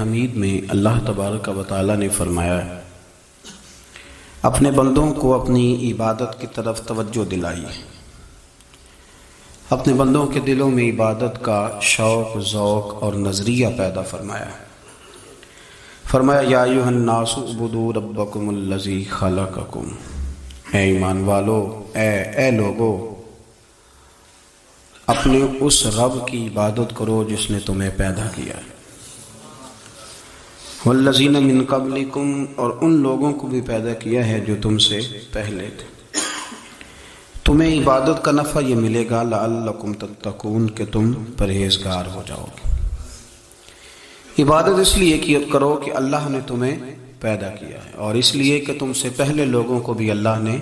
حمید میں اللہ تبارک و تعالی نے فرمایا ہے اپنے بندوں کو اپنی عبادت کی طرف توجہ دلائیے، اپنے بندوں کے دلوں میں عبادت کا شوق، ذوق اور نظریہ پیدا فرمایا ہے۔ فرمایا یا ایھا الناس اعبدوا ربکم الذی خلقکم، اے ایمان والو، اے لوگو، اپنے اس رب کی عبادت کرو جس نے تمہیں پیدا کیا ہے، والذین من قبلکم، اور ان لوگوں کو بھی پیدا کیا ہے جو تم سے پہلے تھے۔ تمہیں عبادت کا نفع یہ ملے گا لعلکم تتقون، کہ تم پرہیزگار ہو جاؤ گے۔ عبادت اس لیے کرو کہ اللہ نے تمہیں پیدا کیا ہے، اور اس لیے کہ تم سے پہلے لوگوں کو بھی اللہ نے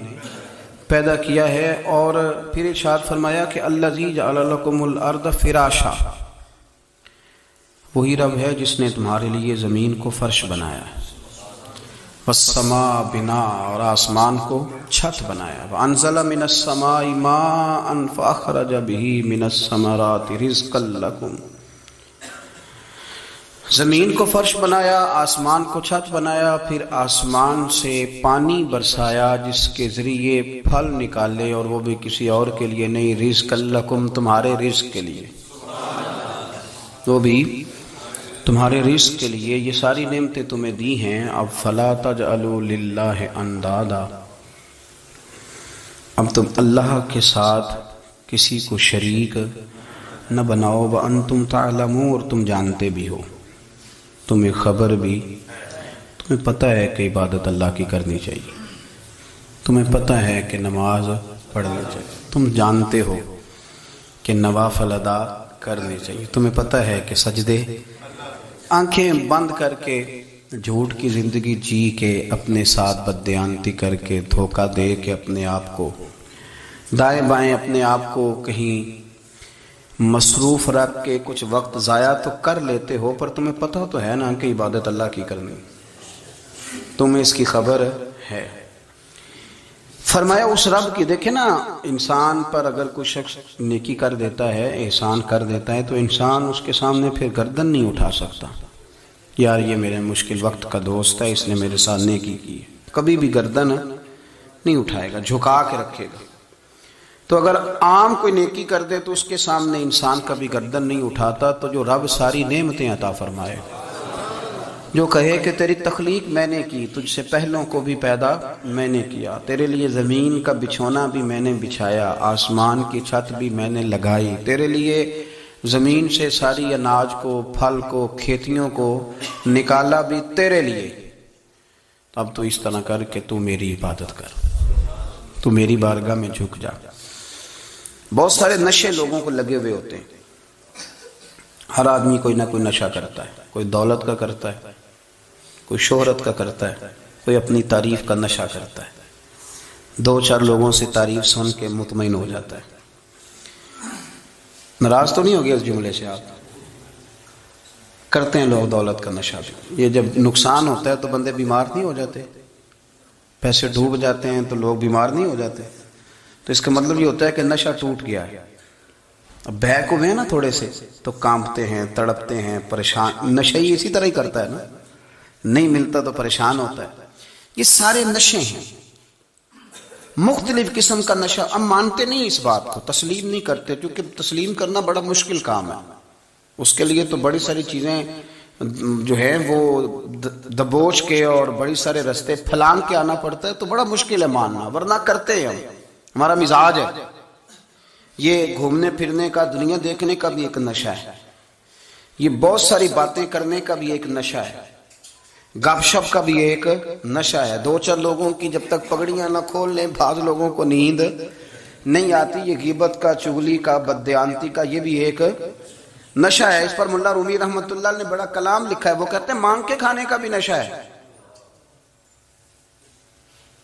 پیدا کیا ہے۔ اور پھر ارشاد فرمایا کہ الذی جعل لکم الارض فراشا، وہی رب ہے جس نے تمہارے لیے زمین کو فرش بنایا ہے، والسماء بناء، اور آسمان کو چھت بنایا، وانزل من السماء ماء فاخرج به من الثمرات رزقا لکم، زمین کو فرش بنایا، آسمان کو چھت بنایا، پھر آسمان سے پانی برسایا جس کے ذریعے پھل نکالے، اور وہ بھی کسی اور کے لیے نہیں، رزقا لکم، تمہارے رزق کے لیے، وہ بھی تمہارے رزق کے لیے۔ یہ ساری نعمتیں تمہیں دی ہیں، اب فلا تجعلوا للہ اندادا، اب تم اللہ کے ساتھ کسی کو شریک نہ بناؤ، وانتم تعلمون، اور تم جانتے بھی ہو، تمہیں خبر بھی، تمہیں پتہ ہے کہ عبادت اللہ کی کرنی چاہیے، تمہیں پتہ ہے کہ نماز پڑھنی چاہیے، تم جانتے ہو کہ نوافل ادا کرنی چاہیے، تمہیں پتہ ہے کہ سجدے آنکھیں بند کر کے جھوٹ کی زندگی جی کے، اپنے ساتھ بددیانتی کر کے، دھوکہ دے کے، اپنے آپ کو دائیں بائیں، اپنے آپ کو کہیں مصروف رکھ کے کچھ وقت ضائع تو کر لیتے ہو، پر تمہیں پتہ تو ہے نا کہ عبادت اللہ کی کرنی، تمہیں اس کی خبر ہے۔ فرمایا اس رب کی، دیکھیں نا، انسان پر اگر کوئی شخص نیکی کر دیتا ہے، احسان کر دیتا ہے، تو انسان اس کے سامنے پھر گردن نہیں اٹھا سکتا، یار یہ میرے مشکل وقت کا دوست ہے، اس نے میرے ساتھ نیکی کی، کبھی بھی گردن نہیں اٹھائے گا، جھکا کے رکھے گا۔ تو اگر عام کوئی نیکی کر دے تو اس کے سامنے انسان کبھی گردن نہیں اٹھاتا، تو جو رب ساری نعمتیں عطا فرمائے، جو کہے کہ تیری تخلیق میں نے کی، تجھ سے پہلوں کو بھی پیدا میں نے کیا، تیرے لیے زمین کا بچھونا بھی میں نے بچھایا، آسمان کی چھت بھی میں نے لگائی، تیرے لیے زمین سے ساری اناج کو، پھل کو، کھیتیوں کو نکالا بھی تیرے لیے، اب تو اس طرح کر کہ تو میری عبادت کر، تو میری بارگاہ میں جھک جا۔ بہت سارے نشے لوگوں کو لگے ہوئے ہوتے ہیں، ہر آدمی کوئی نہ کوئی نشہ کرتا ہے، کوئی دولت کا کرتا ہے، کوئی شہرت کا کرتا ہے، کوئی اپنی تعریف کا نشہ کرتا ہے، دو چار لوگوں سے تعریف سن کے مطمئن ہو جاتا ہے۔ ناراض تو نہیں ہو گیا اس جملے سے؟ آپ کرتے ہیں لوگ دولت کا نشہ بھی، یہ جب نقصان ہوتا ہے تو بندے بیمار نہیں ہو جاتے، پیسے ڈوب جاتے ہیں تو لوگ بیمار نہیں ہو جاتے، تو اس کا مطلب یہ ہوتا ہے کہ نشہ ٹوٹ گیا ہے۔ اب بہک ہوئے ہیں نا تھوڑے سے تو کانپتے ہیں، تڑپتے ہیں، پریشان، نشہ ہی اسی طرح ہی کرتا ہے نا، نہیں ملتا تو پریشان ہوتا ہے۔ یہ سارے نشے ہیں، مختلف قسم کا نشہ۔ ہم مانتے نہیں اس بات کو، تسلیم نہیں کرتے، کیونکہ تسلیم کرنا بڑا مشکل کام ہے، اس کے لیے تو بڑی ساری چیزیں جو ہیں وہ دبوچ کے اور بڑی سارے رستے پھلان کے آنا پڑتا ہے، تو بڑا مشکل ہے ماننا، ورنہ کرتے ہیں ہم، ہمارا مزاج ہے۔ یہ گھومنے پھرنے کا، دنیا دیکھنے کا بھی ایک نشہ ہے، یہ بہت ساری باتیں کرنے کا بھی ایک نشہ ہے، گپ شپ کا بھی ایک نشہ ہے۔ دو چار لوگوں کی جب تک پگڑیاں نہ کھول لیں، بعض لوگوں کو نیند نہیں آتی، یہ غیبت کا، چغلی کا، بددیانتی کا، یہ بھی ایک نشہ ہے۔ اس پر ملا رومی رحمۃ اللہ نے بڑا کلام لکھا ہے، وہ کہتے ہیں مانگ کے کھانے کا بھی نشہ ہے،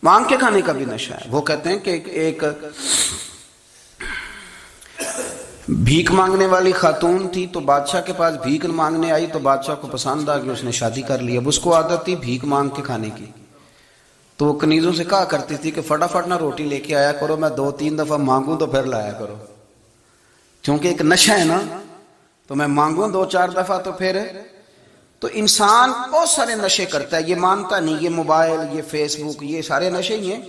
مانگ کے کھانے کا بھی نشہ ہے۔ وہ کہتے ہیں کہ ایک بھیک مانگنے والی خاتون تھی، تو بادشاہ کے پاس بھیک مانگنے آئی، تو بادشاہ کو پسند آ گئی، اس نے شادی کر لی۔ اب اس کو عادت تھی بھیک مانگ کے کھانے کی، تو وہ کنیزوں سے کہا کرتی تھی کہ فٹافٹ نہ روٹی لے کے آیا کرو، میں 2-3 دفعہ مانگوں تو پھر لایا کرو، کیونکہ ایک نشہ ہے نا، تو میں مانگوں 2-4 دفعہ تو پھر تو انسان بہت سارے نشے کرتا ہے، یہ مانتا نہیں، یہ موبائل، یہ فیس بک، یہ سارے نشے ہی ہیں۔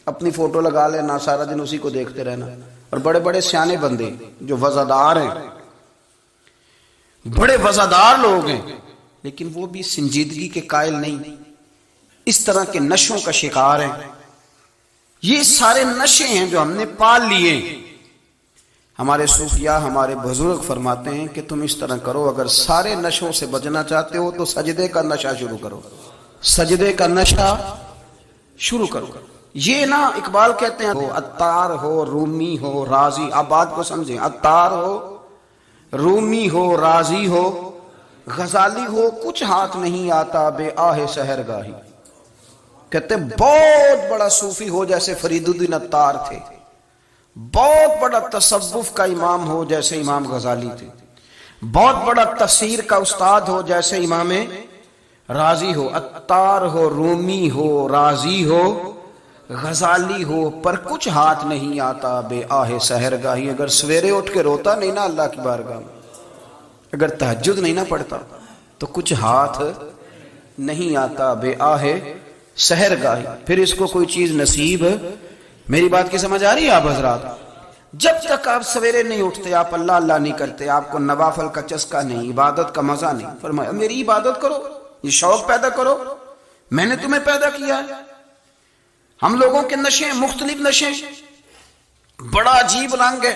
اپنی فوٹو لگا لینا، سارا دن اسی کو دیکھتے رہنا۔ اور بڑے بڑے سیانے بندے جو وزادار ہیں، بڑے وزادار لوگ ہیں، لیکن وہ بھی سنجیدگی کے قائل نہیں، اس طرح کے نشوں کا شکار ہیں۔ یہ سارے نشے ہیں جو ہم نے پال لیے۔ ہمارے صوفیاء، ہمارے بزرگ فرماتے ہیں کہ تم اس طرح کرو، اگر سارے نشوں سے بچنا چاہتے ہو تو سجدے کا نشہ شروع کرو، سجدے کا نشہ شروع کرو۔ یہ نا اقبال کہتے ہیں، عطار ہو، رومی ہو، رازی، آپ بات کو سمجھیں، عطار ہو، رومی ہو، رازی ہو، غزالی ہو، کچھ ہاتھ نہیں آتا بے آہ سحر گاہی۔ کہتے بہت بڑا صوفی ہو جیسے فرید الدین عطار تھے، بہت بڑا تصوف کا امام ہو جیسے امام غزالی تھے، بہت بڑا تفسیر کا استاد ہو جیسے امام رازی ہو، عطار ہو، رومی ہو، رازی ہو، غزالی ہو، پر کچھ ہاتھ نہیں آتا بے آہ سحر گاہی۔ اگر سویرے اٹھ کے روتا نہیں نا اللہ کی بارگاہ میں، اگر تہجد نہیں نہ پڑھتا تو کچھ ہاتھ نہیں آتا بے آہ سحر گاہی۔ پھر اس کو کوئی چیز نصیب، میری بات کی سمجھ آ رہی ہے آپ حضرات؟ جب تک آپ سویرے نہیں اٹھتے، آپ اللہ اللہ نہیں کرتے، آپ کو نوافل کا چسکا نہیں، عبادت کا مزہ نہیں، فرمایا میری عبادت کرو، یہ شوق پیدا کرو، میں نے تمہیں پیدا کیا ہے۔ ہم لوگوں کے نشے، مختلف نشے، بڑا عجیب رنگ ہے۔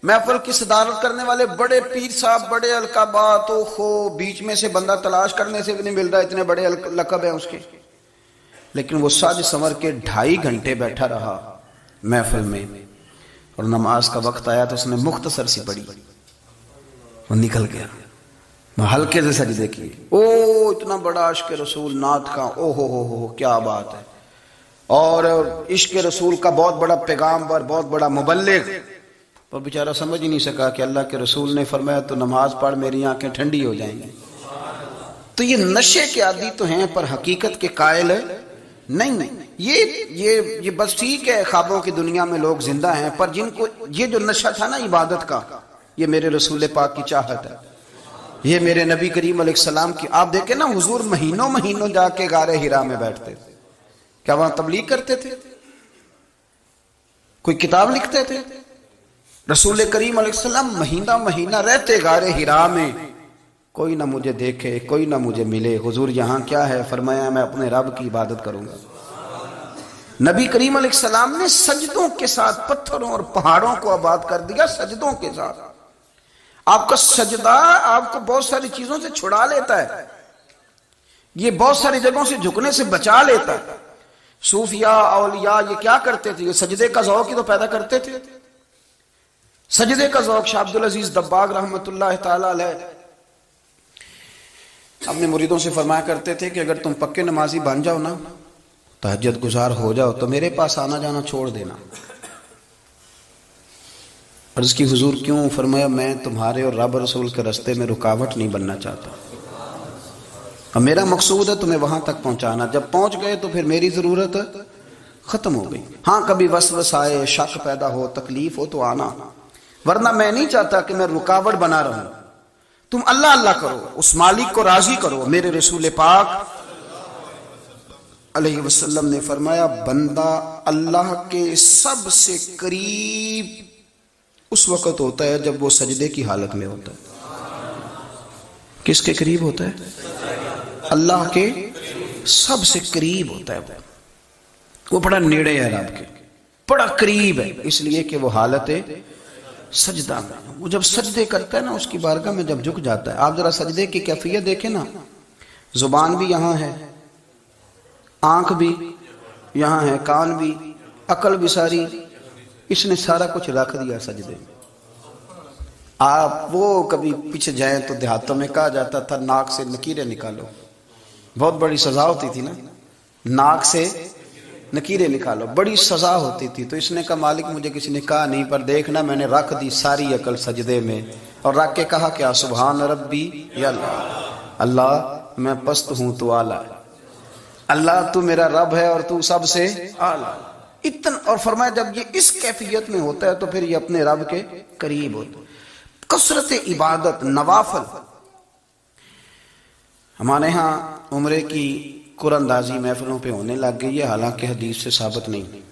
محفل کی صدارت کرنے والے بڑے پیر صاحب، بڑے القابات، بیچ میں سے بندہ تلاش کرنے سے بھی نہیں مل رہا، اتنے بڑے لقب ہیں اس کے، لیکن وہ سج سنور کے 2.5 گھنٹے بیٹھا رہا محفل میں، اور نماز کا وقت آیا تو اس نے مختصر سی پڑھی، وہ نکل گیا، ہلکے سے سجدے کیے۔ اتنا بڑا عشق رسول نعت کا، ہو کیا بات ہے، اور عشق رسول کا بہت بڑا پیغامبر، بہت بڑا مبلغ، وہ بیچارہ سمجھ ہی نہیں سکا کہ اللہ کے رسول نے فرمایا تو نماز پڑھ میری آنکھیں ٹھنڈی ہو جائیں گی۔ تو یہ نشے کے عادی تو ہیں پر حقیقت کے قائل نہیں۔ یہ بس ٹھیک ہے، خوابوں کی دنیا میں لوگ زندہ ہیں، پر جن کو یہ جو نشہ تھا نا عبادت کا، یہ میرے رسول پاک کی چاہت ہے، یہ میرے نبی کریم علیہ السلام کی۔ آپ دیکھیں نا حضور مہینوں جا کے غار حرا میں بیٹھتے تھے، کیا وہاں تبلیغ کرتے تھے؟ کوئی کتاب لکھتے تھے؟ رسول کریم علیہ السلام مہینہ رہتے غار حرا میں، کوئی نہ مجھے دیکھے، کوئی نہ مجھے ملے، حضور یہاں کیا ہے؟ فرمایا میں اپنے رب کی عبادت کروں گا۔ نبی کریم علیہ السلام نے سجدوں کے ساتھ پتھروں اور پہاڑوں کو آباد کر دیا، سجدوں کے ساتھ۔ آپ کا سجدہ آپ کو بہت ساری چیزوں سے چھڑا لیتا ہے، یہ بہت ساری جگہوں سے جھکنے سے بچا لیتا ہے۔ صوفیاء، اولیاء یہ کیا کرتے تھے؟ یہ سجدے کا ذوق ہی تو پیدا کرتے تھے، سجدے کا ذوق۔ شاہ عبدالعزیز دباغ رحمۃ اللہ تعالی علیہ اپنے مریدوں سے فرمایا کرتے تھے کہ اگر تم پکے نمازی بن جاؤ نا، تہجد گزار ہو جاؤ، تو میرے پاس آنا جانا چھوڑ دینا۔ اور اس کی حضور کیوں؟ فرمایا میں تمہارے اور رب رسول کے رستے میں رکاوٹ نہیں بننا چاہتا، اور میرا مقصود ہے تمہیں وہاں تک پہنچانا۔ جب پہنچ گئے تو پھر میری ضرورت ختم ہو گئی۔ ہاں کبھی وسوس آئے، شک پیدا ہو، تکلیف ہو تو آنا، ورنہ میں نہیں چاہتا کہ میں رکاوٹ بنا رہوں۔ تم اللہ اللہ کرو، اس مالک کو راضی کرو۔ میرے رسول پاک علیہ وسلم نے فرمایا بندہ اللہ کے سب سے قریب اس وقت ہوتا ہے جب وہ سجدے کی حالت میں ہوتا ہے۔ کس کے قریب ہوتا ہے؟ اللہ کے سب سے قریب ہوتا ہے، وہ بڑا نیڑے ہے رب کے، بڑا قریب ہے، اس لیے کہ وہ حالت سجدہ میں، وہ جب سجدے کرتا ہے نا اس کی بارگاہ میں جب جھک جاتا ہے۔ آپ ذرا سجدے کی کیفیت دیکھیں نا، زبان بھی یہاں ہے، آنکھ بھی یہاں ہے، کان بھی، عقل بھی ساری، اس نے سارا کچھ رکھ دیا سجدے میں۔ آپ وہ کبھی پیچھے جائیں تو دیہاتوں میں کہا جاتا تھا ناک سے نکیریں نکالو، بہت بڑی سزا ہوتی تھی نا، ناک سے نکیریں نکالو، بڑی سزا ہوتی تھی۔ تو اس نے کہا مالک مجھے کسی نے کہا نہیں، پر دیکھنا میں نے رکھ دی ساری عقل سجدے میں، اور رکھ کے کہا کیا؟ سبحان ربی یا اللہ، اللہ میں پست ہوں تو اعلیٰ ہے، اللہ تو میرا رب ہے اور تو سب سے اعلیٰ۔ اتنا، اور فرمایا جب یہ اس کیفیت میں ہوتا ہے تو پھر یہ اپنے رب کے قریب ہوتا ہے۔ کثرت عبادت، نوافل، ہمارے ہاں عمرے کی قرآن اندازی محفلوں پہ ہونے لگ گئی ہے، حالانکہ حدیث سے ثابت نہیں۔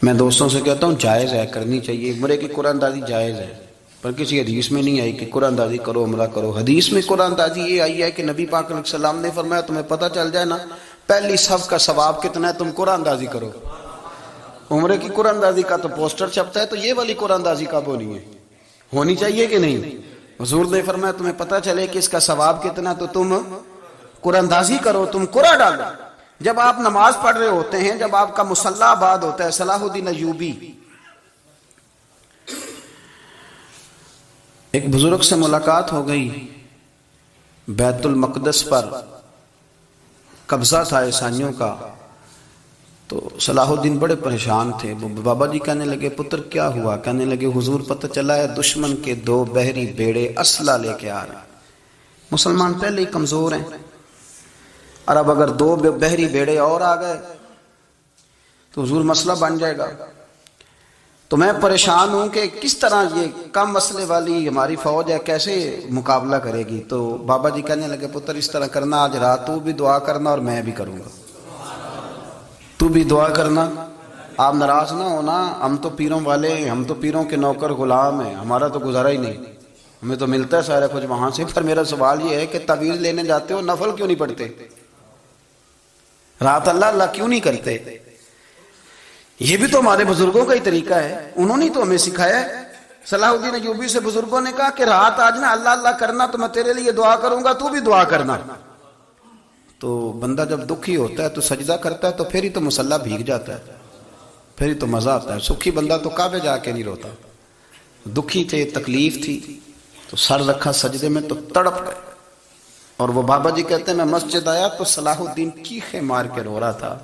میں دوستوں سے کہتا ہوں جائز ہے، کرنی چاہیے، عمرے کی قرآن اندازی جائز ہے، پر کسی حدیث میں نہیں آئی کہ قرآن اندازی کرو عمرہ کرو۔ حدیث میں قرآن اندازی یہ آئی ہے کہ نبی پاک علیہ السلام نے فرمایا تمہیں پتہ چل جائے نا پہلی صف کا ثواب کتنا ہے، تم قرآن اندازی کرو۔ عمرے کی قرآن اندازی کا تو پوسٹر چھپتا ہے، تو یہ والی قرآن اندازی کب ہونی ہے؟ ہونی چاہیے کہ نہیں؟ حضور نے فرمایا تمہیں پتہ چلے کہ اس کا ثواب کتنا تو تم قرآن اندازی کرو، تم قرآن ڈالو۔ جب آپ نماز پڑھ رہے ہوتے ہیں، جب آپ کا مصلی آباد ہوتا ہے، صلاح الدین ایوبی ایک بزرگ سے ملاقات ہو گئی، بیت المقدس پر قبضہ تھا عیسائیوں کا، تو صلاح الدین بڑے پریشان تھے۔ بابا جی کہنے لگے پتر کیا ہوا؟ کہنے لگے حضور پتہ چلا ہے دشمن کے 2 بحری بیڑے اسلحہ لے کے آ رہے ہیں، مسلمان پہلے ہی کمزور ہیں، اور اب اگر 2 بحری بیڑے اور آ گئے تو حضور مسئلہ بن جائے گا۔ تو میں پریشان ہوں کہ کس طرح یہ کم مسئلے والی ہماری فوج ہے کیسے مقابلہ کرے گی۔ تو بابا جی کہنے لگے پتر اس طرح کرنا، آج رات تو بھی دعا کرنا اور میں بھی کروں گا، تو بھی دعا کرنا، آپ ناراض نہ ہونا، ہم تو پیروں والے ہیں، ہم تو پیروں کے نوکر غلام ہیں، ہمارا تو گزارا ہی نہیں، ہمیں تو ملتا ہے سارا کچھ وہاں سے۔ پر میرا سوال یہ ہے کہ تعویذ لینے جاتے ہو نفل کیوں نہیں پڑھتے؟ رات اللہ اللہ کیوں نہیں کرتے؟ یہ بھی تو ہمارے بزرگوں کا ہی طریقہ ہے، انہوں نے تو ہمیں سکھایا ہے۔ صلاح الدین ایوبی سے بزرگوں نے کہا کہ رات آج نا اللہ اللہ کرنا، تو میں تیرے لیے دعا کروں گا، تو بھی دعا کرنا۔ تو بندہ جب دکھی ہوتا ہے تو سجدہ کرتا ہے، تو پھر ہی تو مصلی بھیگ جاتا ہے، پھر ہی تو مزہ آتا ہے۔ سکھی بندہ تو کعبے جا کے نہیں روتا، دکھی تھے، تکلیف تھی، تو سر رکھا سجدے میں تو تڑپ گئے۔ اور وہ بابا جی کہتے ہیں میں مسجد آیا تو صلاح الدین چیخیں مار کے رو رہا تھا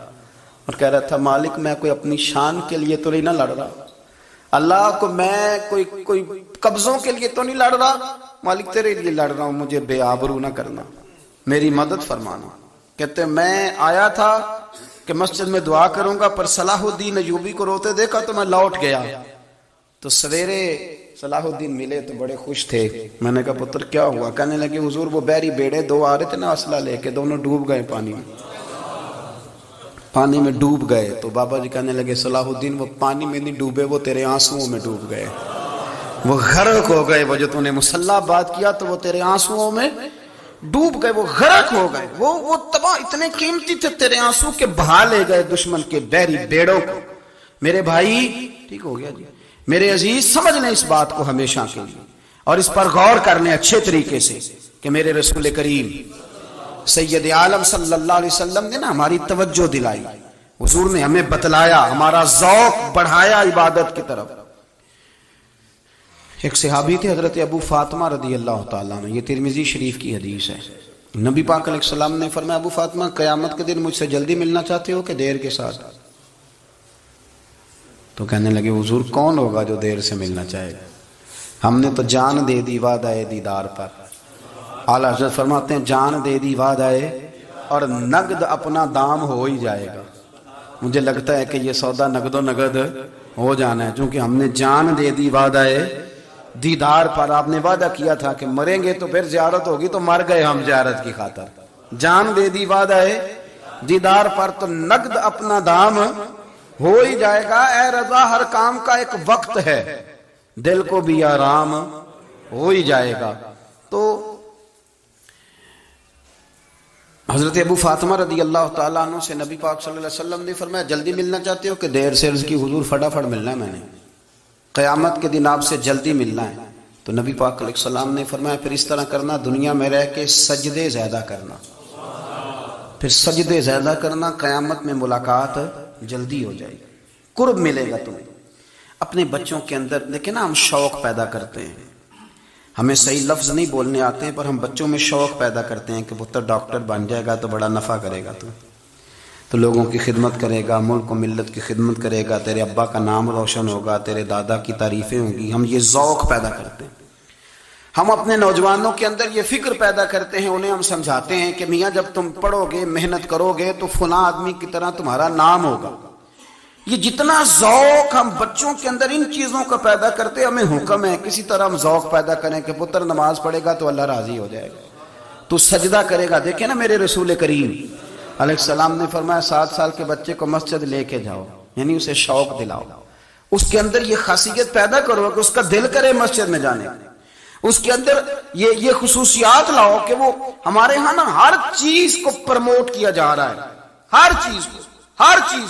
اور کہہ رہا تھا مالک میں کوئی اپنی شان کے لیے تو نہیں نہ لڑ رہا، اللہ کو میں کوئی قبضوں کے لیے تو نہیں لڑ رہا، مالک تیرے لیے لڑ رہا ہوں، مجھے بے آبرو نہ کرنا، میری مدد فرمانا۔ کہتے ہیں میں آیا تھا کہ مسجد میں دعا کروں گا، پر صلاح الدین ایوبی کو روتے دیکھا تو میں لوٹ گیا۔ تو سویرے صلاح الدین ملے تو بڑے خوش تھے، میں نے کہا پتر کیا ہوا؟ کہنے لگے حضور وہ بحری بیڑے 2 آ رہے تھے نا اسلحہ لے کے، دونوں ڈوب گئے پانی میں ڈوب گئے۔ تو بابا جی کہنے لگے صلاح الدین وہ پانی میں نہیں ڈوبے، وہ تیرے آنسوؤں میں ڈوب گئے، وہ غرق ہو گئے، وہ جو تو نے مصلی بات کیا تو وہ تیرے آنسوؤں میں ڈوب گئے، وہ غرق ہو گئے، وہ تباہ اتنے قیمتی تھے تیرے آنسو کے بہا لے گئے دشمن کے بحری بیڑوں کو۔ میرے بھائی ٹھیک ہو گیا جی، میرے عزیز سمجھ لیں اس بات کو ہمیشہ کے لیے، اور اس پر غور کر لیں اچھے طریقے سے کہ میرے رسول کریم سید عالم صلی اللہ علیہ وسلم نے نا ہماری توجہ دلائی، حضور نے ہمیں بتلایا، ہمارا ذوق بڑھایا عبادت کی طرف۔ ایک صحابی تھے حضرت ابو فاطمہ رضی اللہ تعالیٰ عنہ، یہ ترمذی شریف کی حدیث ہے۔ نبی پاک علیہ السلام نے فرمایا ابو فاطمہ قیامت کے دن مجھ سے جلدی ملنا چاہتے ہو کہ دیر کے ساتھ؟ تو کہنے لگے حضور کون ہوگا جو دیر سے ملنا چاہے گا، ہم نے تو جان دے دی وعدہ دیدار پر۔ اعلیٰ حضرت فرماتے ہیں جان دے دی وعدہ اور نقد اپنا دام ہو ہی جائے گا۔ مجھے لگتا ہے کہ یہ سودا نقد و نقد ہو جانا ہے، چونکہ ہم نے جان دے دی وعدہ دیدار پر۔ آپ نے وعدہ کیا تھا کہ مریں گے تو پھر زیارت ہوگی، تو مر گئے ہم زیارت کی خاطر۔ جان دے دی وعدہ دیدار پر، تو نقد اپنا دام ہو ہی جائے گا۔ اے رضا ہر کام کا ایک وقت ہے، دل کو بھی آرام ہو ہی جائے گا۔ تو حضرت ابو فاطمہ رضی اللہ تعالیٰ عنہ سے نبی پاک صلی اللہ علیہ وسلم نے فرمایا جلدی ملنا چاہتے ہو کہ دیر سے؟ عرض کی حضور فٹافٹ ملنا ہے، میں نے قیامت کے دن آپ سے جلدی ملنا ہے۔ تو نبی پاک علیہ السلام نے فرمایا پھر اس طرح کرنا، دنیا میں رہ کے سجدے زیادہ کرنا، پھر سجدے زیادہ کرنا، قیامت میں ملاقات جلدی ہو جائے گی، قرب ملے گا تمہیں۔ اپنے بچوں کے اندر دیکھیں نا، ہم شوق پیدا کرتے ہیں، ہمیں صحیح لفظ نہیں بولنے آتے پر ہم بچوں میں شوق پیدا کرتے ہیں کہ پتر ڈاکٹر بن جائے گا تو بڑا نفع کرے گا، تو لوگوں کی خدمت کرے گا، ملک و ملت کی خدمت کرے گا، تیرے ابا کا نام روشن ہوگا، تیرے دادا کی تعریفیں ہوں گی۔ ہم یہ ذوق پیدا کرتے ہیں، ہم اپنے نوجوانوں کے اندر یہ فکر پیدا کرتے ہیں، انہیں ہم سمجھاتے ہیں کہ میاں جب تم پڑھو گے، محنت کرو گے تو فلاں آدمی کی طرح تمہارا نام ہوگا، یہ جتنا ذوق ہم بچوں کے اندر ان چیزوں کا پیدا کرتے، ہمیں حکم ہے کسی طرح ہم ذوق پیدا کریں کہ پتر نماز پڑھے گا تو اللہ راضی ہو جائے گا، تو سجدہ کرے گا۔ دیکھیں نا میرے رسول کریم علیہ السلام نے فرمایا 7 سال کے بچے کو مسجد لے کے جاؤ، یعنی اسے شوق دلاؤ، اس کے اندر یہ خاصیت پیدا کرو کہ اس کا دل کرے مسجد میں جانے، اس کے اندر یہ خصوصیات لاؤ کہ وہ ہمارے ہاں نا ہر چیز کو پروموٹ کیا جا رہا ہے، ہر چیز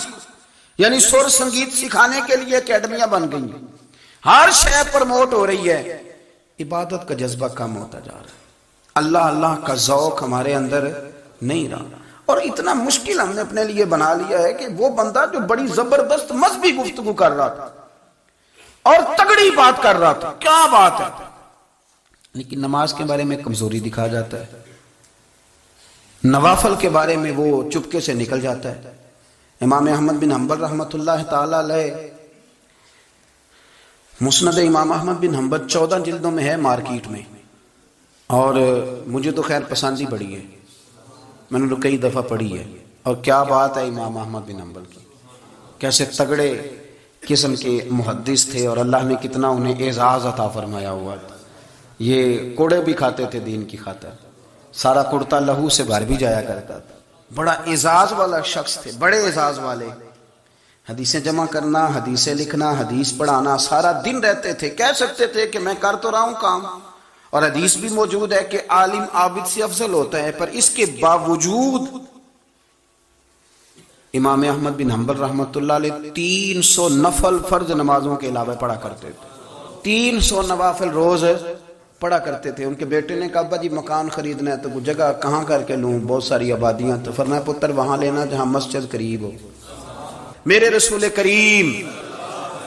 کو، یعنی سر سنگیت سکھانے کے لیے اکیڈمیاں بن گئی ہیں، ہر شے پروموٹ ہو رہی ہے، عبادت کا جذبہ کم ہوتا جا رہا ہے، اللہ کا ذوق ہمارے اندر نہیں رہا۔ اور اتنا مشکل ہم نے اپنے لیے بنا لیا ہے کہ وہ بندہ جو بڑی زبردست مذہبی گفتگو کر رہا تھا اور تگڑی بات کر رہا تھا، کیا بات ہے، لیکن نماز کے بارے میں کمزوری دکھا جاتا ہے، نوافل کے بارے میں وہ چپکے سے نکل جاتا ہے۔ امام احمد بن حنبل رحمۃ اللہ تعالی علیہ، مسند امام احمد بن حنبل 14 جلدوں میں ہے مارکیٹ میں، اور مجھے تو خیر پسندی بڑی ہے، میں نے کئی دفعہ پڑھی ہے، اور کیا بات ہے امام احمد بن حنبل کی، کیسے تگڑے قسم کے محدث تھے، اور اللہ نے کتنا انہیں اعزاز عطا فرمایا ہوا تھا۔ یہ کوڑے بھی کھاتے تھے دین کی خاطر، سارا کرتا لہو سے بھر بھی جایا کرتا تھا، بڑا اعزاز والا شخص تھے، بڑے اعزاز والے، حدیثیں جمع کرنا، حدیثیں لکھنا، حدیث پڑھانا، سارا دن رہتے تھے۔ کہہ سکتے تھے کہ میں کر تو رہا ہوں کام، اور حدیث بھی موجود ہے کہ عالم عابد سے افضل ہوتا ہے، پر اس کے باوجود امام احمد بن حنبل رحمۃ اللہ علیہ 300 نفل فرض نمازوں کے علاوہ پڑھا کرتے تھے، 300 نوافل روز پڑھا کرتے تھے۔ ان کے بیٹے نے کہا ابا جی مکان خریدنا ہے تو وہ جگہ کہاں کر کے لوں، بہت ساری آبادیاں، تو فرمایا پتر وہاں لینا جہاں مسجد قریب ہو۔ میرے رسول کریم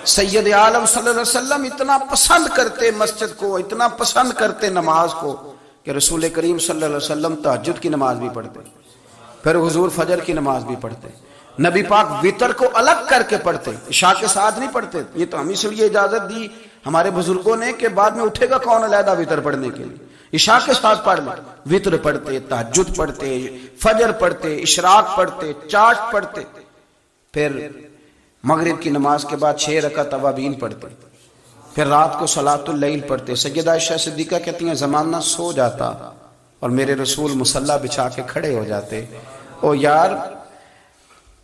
سید عالم صلی اللہ علیہ وسلم اتنا پسند کرتے مسجد کو، اتنا پسند کرتے نماز کو، کہ رسول کریم صلی اللہ علیہ وسلم تہجد کی نماز بھی پڑھتے، پھر حضور فجر کی نماز بھی پڑھتے، نبی پاک وتر کو الگ کر کے پڑھتے، عشاء کے ساتھ نہیں پڑھتے۔ یہ تو ہم اس لیے اجازت دی ہمارے بزرگوں نے کہ بعد میں اٹھے گا کون علیحدہ وتر پڑھنے کے لیے، عشاء کے ساتھ پڑھ لیں، وتر پڑھتے، تہجد پڑھتے، فجر پڑھتے، اشراق پڑھتے، چاشت پڑھتے، پھر مغرب کی نماز کے بعد 6 رکعت اوابین پڑھتے، پھر رات کو صلاۃ اللیل پڑھتے۔ سیدہ عائشہ صدیقہ کہتی ہیں زمانہ سو جاتا اور میرے رسول مصلی بچھا کے کھڑے ہو جاتے، او یار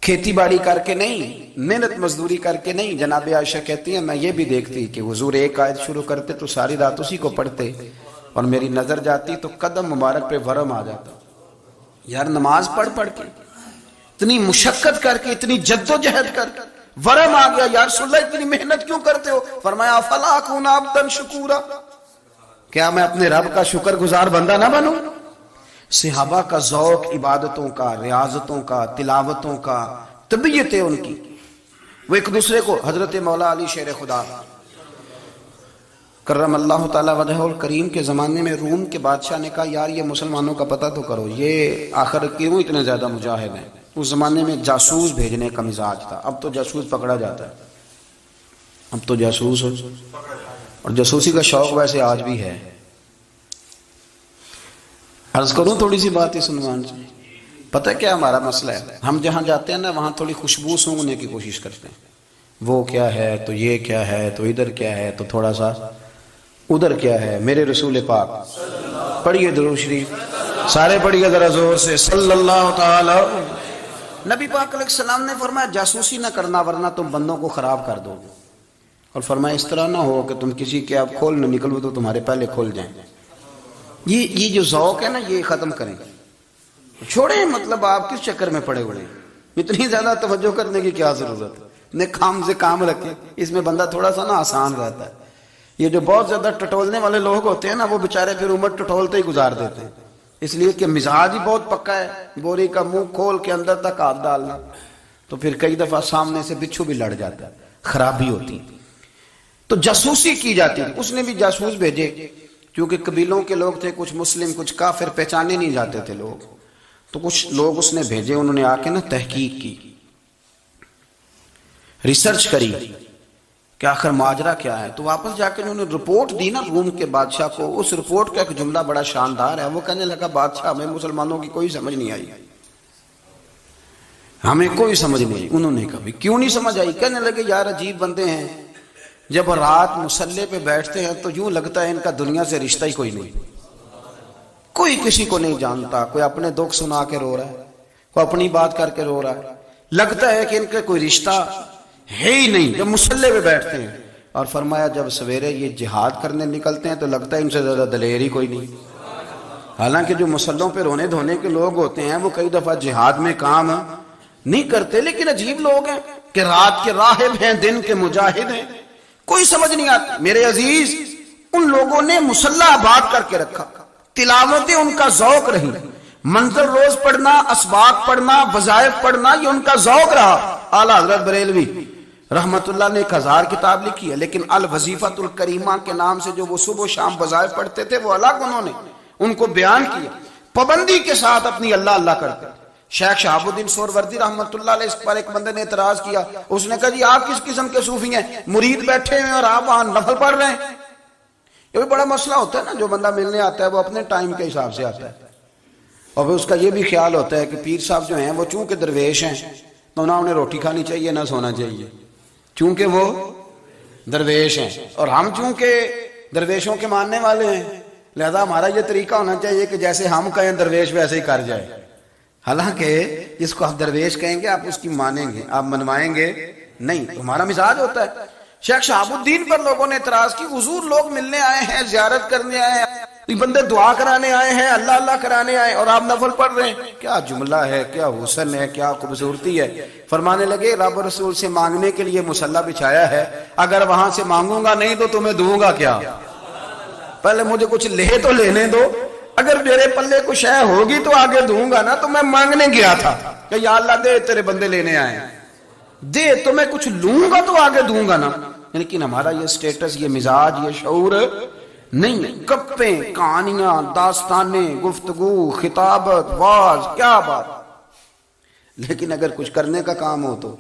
کھیتی باڑی کر کے نہیں، محنت مزدوری کر کے نہیں۔ جناب عائشہ کہتی ہیں میں یہ بھی دیکھتی کہ حضور ایک آیت شروع کرتے تو ساری رات اسی کو پڑھتے، اور میری نظر جاتی تو قدم مبارک پہ ورم آ جاتا۔ یار نماز پڑھ کے اتنی مشقت کر کے، اتنی جد و جہد کر کے ورم آ گیا، یا رسول اللہ اتنی محنت کیوں کرتے ہو؟ فرمایا افلا اکون عبدا شکورا، کیا میں اپنے رب کا شکر گزار بندہ نہ بنوں؟ صحابہ کا ذوق عبادتوں کا، ریاضتوں کا، تلاوتوں کا، طبیعت ہے ان کی، وہ ایک دوسرے کو، حضرت مولا علی شیر خدا کرم اللہ تعالی وجہہ الکریم کے زمانے میں روم کے بادشاہ نے کہا یار یہ مسلمانوں کا پتہ تو کرو، یہ آخر کیوں اتنے زیادہ مجاہد ہیں؟ اس زمانے میں جاسوس بھیجنے کا مزاج تھا، اب تو جاسوس پکڑا جاتا ہے، اب تو جاسوس، اور جاسوسی کا شوق ویسے آج بھی ہے۔ عرض کروں تھوڑی سی بات اس عنوان سے، پتہ کیا ہمارا مسئلہ ہے؟ ہم جہاں جاتے ہیں نا وہاں تھوڑی خوشبو سونگنے کی کوشش کرتے ہیں، وہ کیا ہے تو یہ کیا ہے تو ادھر کیا ہے تو تھوڑا سا ادھر کیا ہے۔ میرے رسول پاک پڑھیے درود شریف، سارے پڑھیے ذرا زور سے، صلی اللہ تعالی۔ نبی پاک علیہ السلام نے فرمایا جاسوسی نہ کرنا ورنہ تم بندوں کو خراب کر دو گے، اور فرمایا اس طرح نہ ہو کہ تم کسی کے آپ کھول نہ نکلو تو تمہارے پہلے کھول جائیں۔ یہ جو ذوق ہے نا یہ ختم کریں، چھوڑیں، مطلب آپ کس چکر میں پڑے ہوئے ہیں، اتنی زیادہ توجہ کرنے کی کیا ضرورت ہے؟ نے کام سے کام رکھے، اس میں بندہ تھوڑا سا نا آسان رہتا ہے۔ یہ جو بہت زیادہ ٹٹولنے والے لوگ ہوتے ہیں نا وہ بےچارے پھر عمر ٹٹولتے ہی گزار دیتے ہیں، اس لیے کہ مزاج ہی بہت پکا ہے، بوری کا منہ کھول کے اندر تک ہاتھ ڈالنا، تو پھر کئی دفعہ سامنے سے بچھو بھی لڑ جاتا ہے، خرابی ہوتی۔ تو جاسوسی کی جاتی تھی، اس نے بھی جاسوس بھیجے، کیونکہ قبیلوں کے لوگ تھے، کچھ مسلم کچھ کافر، پہچانے نہیں جاتے تھے لوگ، تو کچھ لوگ اس نے بھیجے، انہوں نے آ کے نا تحقیق کی، ریسرچ کری کہ آخر ماجرا کیا ہے، تو واپس جا کے انہوں نے رپورٹ دی نا روم کے بادشاہ کو۔ اس رپورٹ کا ایک جملہ بڑا شاندار ہے، وہ کہنے لگا بادشاہ ہمیں مسلمانوں کی کوئی سمجھ نہیں آئی، ہمیں کوئی سمجھ نہیں آئی۔ انہوں نے کبھی کیوں نہیں سمجھ آئی؟ کہنے لگے یار عجیب بندے ہیں، جب رات مصلے پہ بیٹھتے ہیں تو یوں لگتا ہے ان کا دنیا سے رشتہ ہی کوئی نہیں، کوئی کسی کو نہیں جانتا، کوئی اپنے دکھ سنا کے رو رہا ہے، کوئی اپنی بات کر کے رو رہا ہے، لگتا ہے کہ ان کا کوئی رشتہ ہے ہی نہیں جب مصلے پہ بیٹھتے ہیں۔ اور فرمایا جب سویرے یہ جہاد کرنے نکلتے ہیں تو لگتا ہے ان سے زیادہ دلیر ہی کوئی نہیں۔ حالانکہ جو مصلوں پہ رونے دھونے کے لوگ ہوتے ہیں وہ کئی دفعہ جہاد میں کام نہیں کرتے، لیکن عجیب لوگ ہیں کہ رات کے راہب ہیں، دن کے مجاہد ہیں، کوئی سمجھ نہیں آتی۔ میرے عزیز، ان لوگوں نے مصلی آباد کر کے رکھا، تلاوتیں ان کا ذوق رہی، منظر روز پڑھنا، اسباق پڑھنا، وظائف پڑھنا، یہ ان کا ذوق رہا۔ اعلیٰ حضرت بریلوی رحمت اللہ نے 1000 کتاب لکھی ہے، لیکن الوظیفۃ الکریمہ کے نام سے جو وہ صبح و شام وظائف پڑھتے تھے وہ الگ انہوں نے ان کو بیان کیا، پابندی کے ساتھ اپنی اللہ اللہ کرتے۔ شیخ شہاب الدین سہروردی رحمت اللہ علیہ اس پر ایک بندے نے اعتراض کیا، اس نے کہا جی آپ کس قسم کے صوفی ہیں، مرید بیٹھے ہیں اور آپ وہاں نفل پڑھ رہے ہیں؟ یہ بھی بڑا مسئلہ ہوتا ہے نا، جو بندہ ملنے آتا ہے وہ اپنے ٹائم کے حساب سے آتا ہے، اور پھر اس کا یہ بھی خیال ہوتا ہے کہ پیر صاحب جو ہیں وہ چونکہ درویش ہیں تو نہ انہیں روٹی کھانی چاہیے نہ سونا چاہیے، چونکہ وہ درویش ہیں، اور ہم چونکہ درویشوں کے ماننے والے ہیں لہذا ہمارا یہ طریقہ ہونا چاہیے کہ جیسے ہم کہیں درویش ویسے ہی کر جائے۔ حالانکہ جس کو آپ درویش کہیں گے آپ اس کی مانیں گے، آپ منوائیں گے نہیں، ہمارا مزاج ہوتا ہے۔ شیخ شہاب الدین پر لوگوں نے اعتراض کی، حضور لوگ ملنے آئے ہیں، زیارت کرنے آئے ہیں، یہ بندے دعا کرانے آئے ہیں، اللہ اللہ کرانے آئے اور آپ نفل پڑھ رہے ہیں، کیا جملہ ہے، کیا حسن ہے، کیا خوبصورتی ہے۔ فرمانے لگے رب رسول سے مانگنے کے لیے مصلی بچھایا ہے، اگر وہاں سے مانگوں گا نہیں تو تمہیں دوں گا کیا؟ پہلے مجھے کچھ لے تو لینے دو، اگر میرے پلے کچھ شے ہوگی تو آگے دوں گا نا۔ تو میں مانگنے گیا تھا کہ یا اللہ دے تیرے بندے لینے آئے ہیں، دے تو میں کچھ لوں گا تو آگے دوں گا نا، لیکن ہمارا یہ سٹیٹس، یہ مزاج، یہ شعور نہیں۔ گپیں، کہانیاں، داستانیں، گفتگو، خطابت، واز، کیا بات، لیکن اگر کچھ کرنے کا کام ہو تو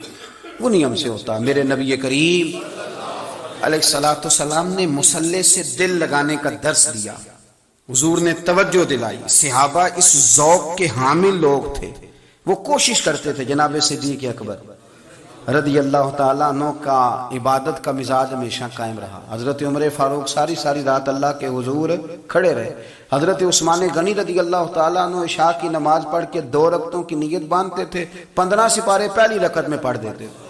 وہ نہیں ہم سے ہوتا۔ میرے نبی کریم علیہ الصلوۃ والسلام نے مصلی سے دل لگانے کا درس دیا، حضور نے توجہ دلائی، صحابہ اس ذوق کے حامل لوگ تھے، وہ کوشش کرتے تھے۔ جناب صدیق اکبر رضی اللہ تعالیٰ عنہ کا عبادت کا مزاج ہمیشہ قائم رہا۔ حضرت عمر فاروق ساری رات اللہ کے حضور کھڑے رہے۔ حضرت عثمان غنی رضی اللہ تعالیٰ عنہ عشاء کی نماز پڑھ کے 2 رکعتوں کی نیت باندھتے تھے، 15 سپارے پہلی رکعت میں پڑھ دیتے تھے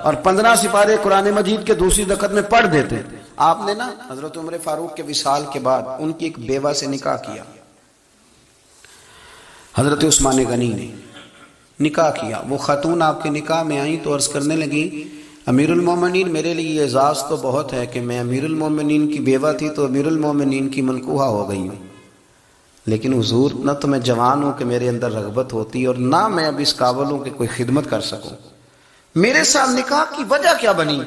اور 15 سپارے قرآن مجید کے دوسری رکعت میں پڑھ دیتے تھے۔ آپ نے نا حضرت عمر فاروق کے وصال کے بعد ان کی ایک بیوہ سے نکاح کیا، حضرت عثمان غنی نے نکاح کیا۔ وہ خاتون آپ کے نکاح میں آئیں تو عرض کرنے لگی امیر المومنین میرے لیے اعزاز تو بہت ہے کہ میں امیر المومنین کی بیوہ تھی تو امیر المومنین کی منکوحہ ہو گئی ہوں، لیکن حضور نہ تو میں جوان ہوں کہ میرے اندر رغبت ہوتی اور نہ میں اب اس قابل ہوں کہ کوئی خدمت کر سکوں، میرے ساتھ نکاح کی وجہ کیا بنی؟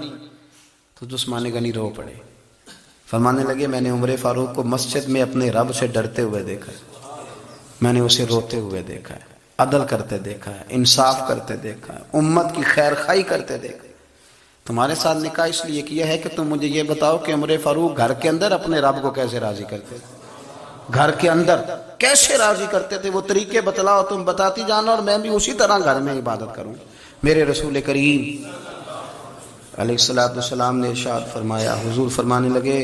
تو عثمان غنی رو پڑے، فرمانے لگے میں نے عمر فاروق کو مسجد میں اپنے رب سے ڈرتے ہوئے دیکھا ہے، میں نے اسے روتے ہوئے دیکھا ہے، عدل کرتے دیکھا ہے، انصاف کرتے دیکھا ہے، امت کی خیر خواہی کرتے دیکھا ہے۔ تمہارے ساتھ نکاح اس لیے کیا ہے کہ تم مجھے یہ بتاؤ کہ عمر فاروق گھر کے اندر اپنے رب کو کیسے راضی کرتے تھے، گھر کے اندر کیسے راضی کرتے تھے، وہ طریقے بتلاؤ، تم بتاتی جانا اور میں بھی اسی طرح گھر میں عبادت کروں۔ میرے رسول کریم علیہ الصلوۃ والسلام نے ارشاد فرمایا، حضور فرمانے لگے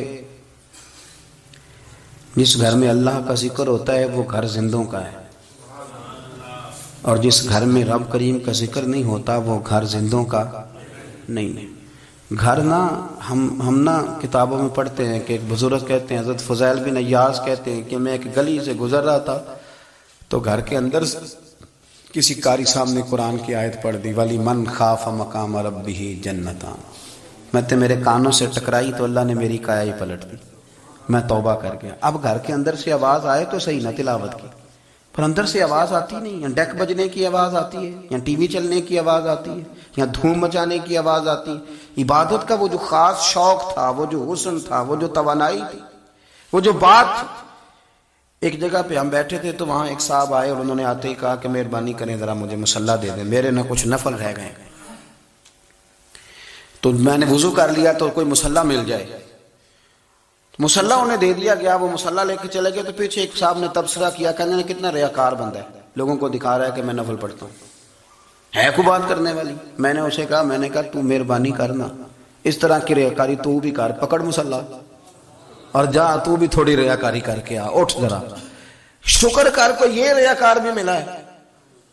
جس گھر میں اللہ کا ذکر ہوتا ہے وہ گھر زندوں کا ہے، اور جس گھر میں رب کریم کا ذکر نہیں ہوتا وہ گھر زندوں کا نہیں۔ گھر نا ہم نا کتابوں میں پڑھتے ہیں کہ ایک بزرگ کہتے ہیں، حضرت فضیل بن ایاز کہتے ہیں کہ میں ایک گلی سے گزر رہا تھا تو گھر کے اندر کسی قاری صاحب نے قرآن کی آیت پڑھ دی، ولی من خاف مقام ربہ جنتان، میں تو میرے کانوں سے ٹکرائی تو اللہ نے میری کایا ہی پلٹ دی، میں توبہ کر گیا۔ اب گھر کے اندر سے آواز آئے تو صحیح نہ تلاوت کی، پر اندر سے آواز آتی نہیں، یا ڈیک بجنے کی آواز آتی ہے، یا ٹی وی چلنے کی آواز آتی ہے، یا دھوم مچانے کی آواز آتی ہے۔ عبادت کا وہ جو خاص شوق تھا، وہ جو حسن تھا، وہ جو توانائی تھی، وہ جو بات تھی۔ ایک جگہ پہ ہم بیٹھے تھے تو وہاں ایک صاحب آئے اور انہوں نے آتے ہی کہا کہ مہربانی کریں ذرا مجھے مصلی دے دیں، میرے نہ کچھ نفل رہ گئے۔ تو میں نے وضو کر لیا تو کوئی مصلی مل جائے، مصلی انہیں دے دیا گیا، وہ مصلی لے کے چلے گئے تو پیچھے ایک صاحب نے تبصرہ کیا، کہنے نے کتنا ریاکار بندہ ہے، لوگوں کو دکھا رہا ہے کہ میں نفل پڑھتا ہوں۔ ہے کوئی بات کرنے والی؟ میں نے اسے کہا، میں نے کہا تو مہربانی کرنا اس طرح کی ریاکاری تو بھی کر، پکڑ مصلا اور جا تو بھی تھوڑی ریاکاری کر کے آ، اٹھ ذرا شکر کر، کوئی یہ ریاکار بھی ملا ہے،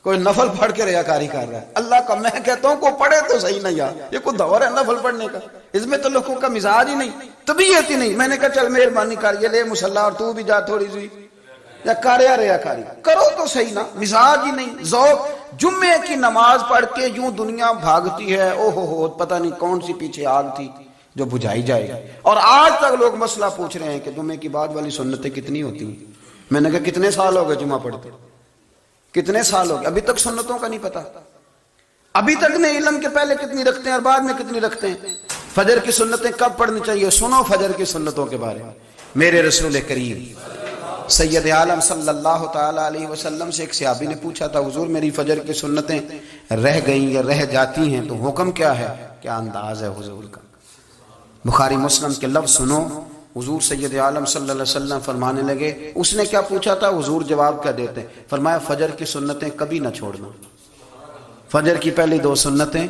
کوئی نفل پڑھ کے ریاکاری کر رہا ہے اللہ کا۔ میں کہتا ہوں کو پڑھے تو صحیح نہیں یار، یہ کوئی دور ہے نفل پڑھنے کا؟ اس میں تو لوگوں کا مزاج ہی نہیں، طبیعت ہی نہیں۔ میں نے کہا چل مہربانی کر، یہ لے مصلا اور تو بھی جا تھوڑی سی یا کر، یا ریاکاری کرو تو صحیح نا، مزاج ہی نہیں، ذوق۔ جمعے کی نماز پڑھ کے یوں دنیا بھاگتی ہے، او ہو پتہ نہیں کون سی پیچھے آگ تھی جو بجھائی جائے گی۔ اور آج تک لوگ مسئلہ پوچھ رہے ہیں کہ جمعے کی بعد والی سنتیں کتنی ہوتی ہیں۔ میں نے کہا کتنے سال ہو گئے جمعہ پڑھتے، کتنے سال ہو گئے، ابھی تک سنتوں کا نہیں پتا، ابھی تک نہیں علم کے پہلے کتنی رکھتے ہیں اور بعد میں کتنی رکھتے ہیں۔ فجر کی سنتیں کب پڑھنی چاہیے؟ سنو فجر کی سنتوں کے بارے میں۔ میرے رسول کریم سید عالم صلی اللہ تعالی علیہ وسلم سے ایک صحابی نے پوچھا تھا، حضور میری فجر کی سنتیں رہ گئیں یا رہ جاتی ہیں تو حکم کیا ہے؟ کیا انداز ہے حضور کا؟ بخاری مسلم کے لفظ سنو، حضور سید عالم صلی اللہ علیہ وسلم فرمانے لگے، اس نے کیا پوچھا تھا؟ حضور جواب کیا دیتے؟ فرمایا فجر کی سنتیں کبھی نہ چھوڑنا، فجر کی پہلی 2 سنتیں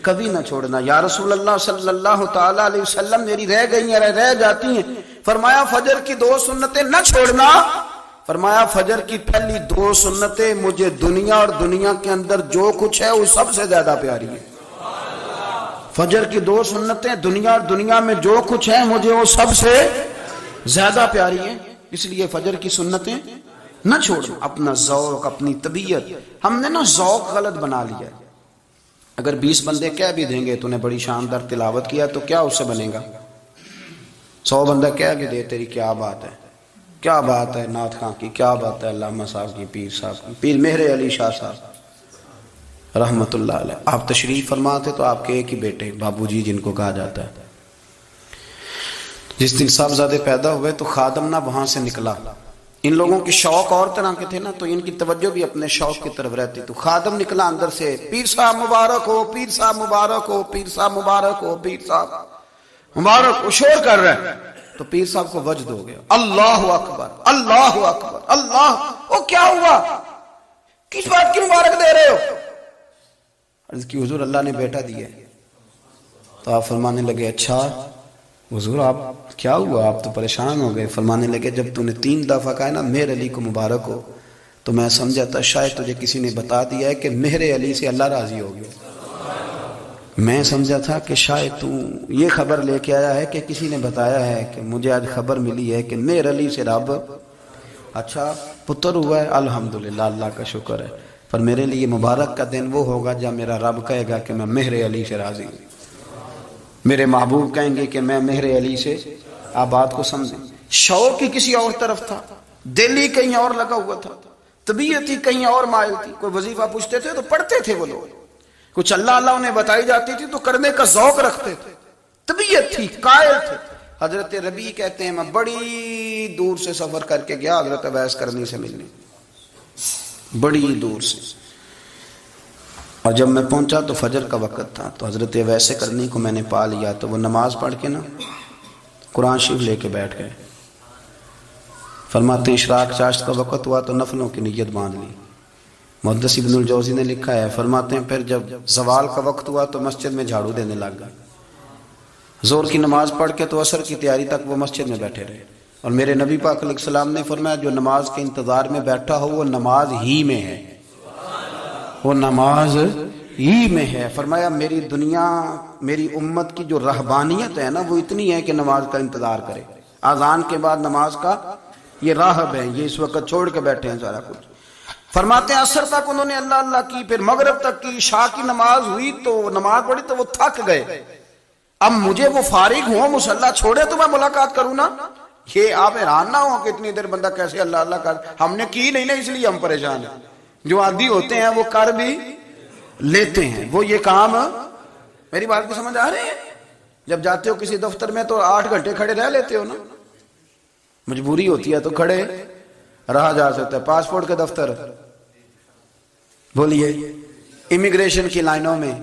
کبھی نہ چھوڑنا۔ یا رسول اللہ صلی اللہ تعالی علیہ وسلم میری رہ گئی ہیں، رہ جاتی ہیں۔ فرمایا فجر کی 2 سنتیں نہ چھوڑنا، فرمایا فجر کی پہلی 2 سنتیں مجھے دنیا اور دنیا کے اندر جو کچھ ہے وہ سب سے زیادہ پیاری ہے۔ فجر کی 2 سنتیں دنیا اور دنیا میں جو کچھ ہے مجھے وہ سب سے زیادہ پیاری ہیں، اس لیے فجر کی سنتیں نہ چھوڑنا۔ اپنا ذوق، اپنی طبیعت، ہم نے نا ذوق غلط بنا لیا ہے۔ اگر 20 بندے کہہ بھی دیں گے تو نے بڑی شاندار تلاوت کیا تو کیا اس سے بنے گا؟ 100 بندہ کہہ بھی دے تیری کیا بات ہے، کیا بات ہے نعت خاں کی، کیا بات ہے علامہ صاحب کی، پیر صاحب کی، پیر مہر علی شاہ صاحب رحمت اللہ علیہ۔ آپ تشریف فرما تھے تو آپ کے ایک ہی بیٹے بابو جی جن کو کہا جاتا ہے، جس دن صاحبزادے پیدا ہوئے تو خادم نہ وہاں سے نکلا۔ ان لوگوں کے شوق اور طرح کے تھے نا، تو ان کی توجہ بھی اپنے شوق کی طرف رہتی، تو خادم نکلا اندر سے، پیر صاحب مبارک ہو، پیر صاحب مبارک ہو، پیر صاحب مبارک ہو، پیر صاحب مبارک ہو، شور کر رہے ہیں۔ تو پیر صاحب کو وجد ہو گیا، اللہ اکبر اللہ اکبر اللہ، وہ کیا ہوا، کس بات کی مبارک دے رہے ہو؟ عرض کی حضور اللہ نے بیٹا دیا ہے۔ تو آپ فرمانے لگے اچھا حضور آپ کیا ہوا، آپ تو پریشان ہو گئے۔ فرمانے لگے جب تو نے 3 دفعہ کہا نا مہر علی کو مبارک ہو تو میں سمجھا تھا شاید تجھے کسی نے بتا دیا ہے کہ مہر علی سے اللہ راضی ہو گیا۔ میں سمجھا تھا کہ شاید تو یہ خبر لے کے آیا ہے کہ کسی نے بتایا ہے کہ مجھے آج خبر ملی ہے کہ مہر علی سے رب اچھا پتر ہوا ہے، الحمدللہ اللہ کا شکر ہے، پر میرے لیے مبارک کا دن وہ ہوگا جب میرا رب کہے گا کہ میں مہر علی سے راضی ہوں، میرے محبوب کہیں گے کہ میں مہر علی سے۔ آپ بات کو سمجھیں، شوق ہی کسی اور طرف تھا، دل ہی کہیں اور لگا ہوا تھا، طبیعت ہی کہیں اور مائل تھی۔ کوئی وظیفہ پوچھتے تھے تو پڑھتے تھے وہ لوگ، کچھ اللہ اللہ انہیں بتائی جاتی تھی تو کرنے کا ذوق رکھتے تھے، طبیعت تھی، قائل تھے۔ حضرت ربیع کہتے ہیں میں بڑی دور سے سفر کر کے گیا حضرت اویس کرنی سے ملنے، بڑی دور سے، اور جب میں پہنچا تو فجر کا وقت تھا، تو حضرت اویس کرنی کو میں نے پا لیا، تو وہ نماز پڑھ کے نا قرآن شریف لے کے بیٹھ گئے۔ فرماتے ہیں اشراق چاشت کا وقت ہوا تو نفلوں کی نیت باندھ لی۔ محدث ابن الجوزی نے لکھا ہے، فرماتے ہیں پھر جب زوال کا وقت ہوا تو مسجد میں جھاڑو دینے لگ گئے۔ زور کی نماز پڑھ کے تو عصر کی تیاری تک وہ مسجد میں بیٹھے رہے، اور میرے نبی پاک علیہ السلام نے فرمایا جو نماز کے انتظار میں بیٹھا ہو وہ نماز ہی میں ہے، وہ نماز ہی میں ہے۔ فرمایا میری دنیا، میری امت کی جو رہبانیت ہے نا وہ اتنی ہے کہ نماز کا انتظار کرے، اذان کے بعد نماز کا یہ راہب ہے، یہ اس وقت چھوڑ کے بیٹھے ہیں سارا کچھ۔ فرماتے ہیں عصر تک انہوں نے اللہ اللہ کی، پھر مغرب تک کی، عشاء کی نماز ہوئی تو نماز پڑھی تو وہ تھک گئے۔ اب مجھے وہ فارغ ہوں مصلی چھوڑے تو میں ملاقات کروں نا، یہ آپ حیران نہ ہو کہ اتنی دیر بندہ کیسے اللہ اللہ کر، ہم نے کی نہیں نا اس لیے ہم پریشان ہیں۔ جو عادی ہوتے ہیں وہ کر بھی لیتے ہیں، وہ یہ کام، میری بات کو سمجھ آ رہی ہے؟ جب جاتے ہو کسی دفتر میں تو 8 گھنٹے کھڑے رہ لیتے ہو نا، مجبوری ہوتی ہے تو کھڑے رہا جا سکتا ہے۔ پاسپورٹ کے دفتر بولیے، امیگریشن کی لائنوں میں،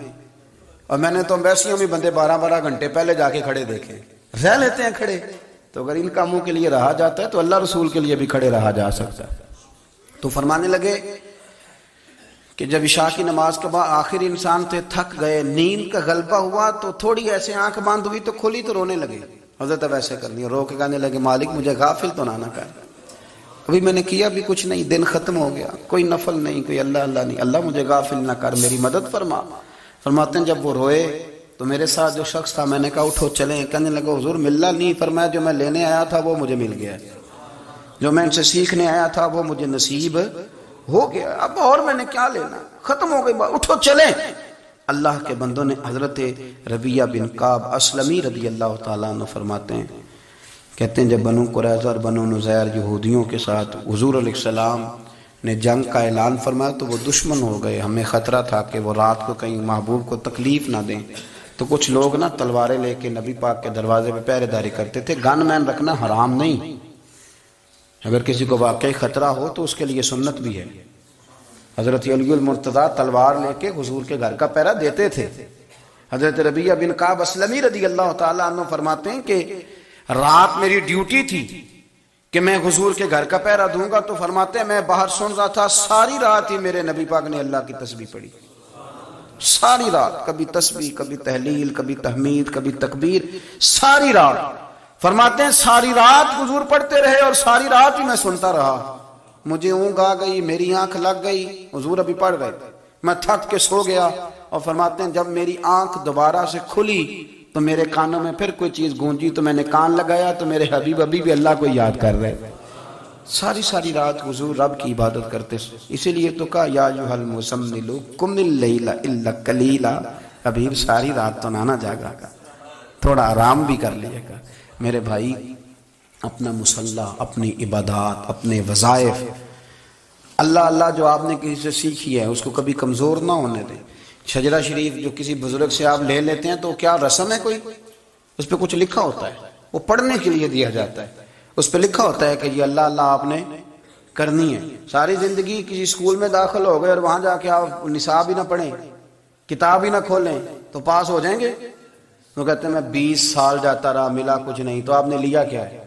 اور میں نے تو ایمبیسیوں میں بندے 12 گھنٹے پہلے جا کے کھڑے دیکھے، رہ لیتے ہیں کھڑے۔ تو اگر ان کاموں کے لیے رہا جاتا ہے تو اللہ رسول کے لیے بھی کھڑے رہا جا سکتا ہے۔ تو فرمانے لگے کہ جب عشاء کی نماز کے بعد آخر انسان تھے، تھک گئے، نیند کا غلبہ ہوا تو تھوڑی ایسے آنکھ بند ہوئی تو کھلی تو رونے لگے. حضرت ویسے کر دیا، رو کے کہنے لگے مالک مجھے غافل تو نہ کر، ابھی میں نے کیا بھی کچھ نہیں، دن ختم ہو گیا، کوئی نفل نہیں، کوئی اللہ اللہ نہیں، اللہ مجھے غافل نہ کر، میری مدد فرما. فرماتے ہیں جب وہ روئے تو میرے ساتھ جو شخص تھا میں نے کہا اٹھو چلیں. کہنے لگا حضور ملنا نہیں. فرمایا جو میں لینے آیا تھا وہ مجھے مل گیا، جو میں ان سے سیکھنے آیا تھا وہ مجھے نصیب ہو گیا، اب اور میں نے کیا لینا، ختم ہو گئی بات، اٹھو چلیں. اللہ کے بندوں نے حضرت ربیعہ بن کعب اسلمی رضی اللہ تعالیٰ عنہ فرماتے ہیں، کہتے ہیں جب بنو قریظہ اور بنو نذیر یہودیوں کے ساتھ حضور علیہ السلام نے جنگ کا اعلان فرمایا تو وہ دشمن ہو گئے. ہمیں خطرہ تھا کہ وہ رات کو کہیں محبوب کو تکلیف نہ دیں، تو کچھ لوگ نا تلواریں لے کے نبی پاک کے دروازے پہ پہرے داری کرتے تھے. گن مین رکھنا حرام نہیں، اگر کسی کو واقعی خطرہ ہو تو اس کے لیے سنت بھی ہے. حضرت علی المرتضیٰ تلوار لے کے حضور کے گھر کا پہرا دیتے تھے. حضرت ربیعہ بن کعب اسلمی رضی اللہ تعالیٰ عنہ فرماتے ہیں کہ رات میری ڈیوٹی تھی کہ میں حضور کے گھر کا پہرا دوں گا، تو فرماتے ہیں میں باہر سن رہا تھا، ساری رات ہی میرے نبی پاک نے اللہ کی تسبیح پڑھی، ساری رات، کبھی تسبیح، کبھی تحلیل، کبھی تحمید، کبھی تکبیر، ساری رات. فرماتے ہیں ساری رات حضور پڑھتے رہے اور ساری رات ہی میں سنتا رہا. مجھے اونگ آ گئی، میری آنکھ لگ گئی، حضور ابھی پڑھ رہے تھے، میں تھک کے سو گیا. اور فرماتے ہیں جب میری آنکھ دوبارہ سے کھلی تو میرے کانوں میں پھر کوئی چیز گونجی تو میں نے کان لگایا تو میرے حبیب ابھی بھی اللہ کو یاد کر رہے تھے. ساری رات حضور رب کی عبادت کرتے. اسی لیے تو کہا یا ایھا المزمل قم اللیل الا قلیلا، حبیب ساری رات تو نہ جاگا، تھوڑا آرام بھی کر لیے گا. میرے بھائی اپنا مصلی، اپنی عبادات، اپنے وظائف، اللہ اللہ جو آپ نے کسی سے سیکھی ہے اس کو کبھی کمزور نہ ہونے دیں. شجرہ شریف جو کسی بزرگ سے آپ لے لیتے ہیں تو کیا رسم ہے کوئی؟ اس پہ کچھ لکھا ہوتا ہے، وہ پڑھنے کے لیے دیا جاتا ہے. اس پہ لکھا ہوتا ہے کہ یہ اللہ اللہ آپ نے کرنی ہے. ساری زندگی کسی اسکول میں داخل ہو گئے اور وہاں جا کے آپ نصاب ہی نہ پڑھیں، کتاب ہی نہ کھولیں تو پاس ہو جائیں گے؟ وہ کہتے ہیں میں 20 سال جاتا رہا ملا کچھ نہیں. تو آپ نے لیا کیا ہے؟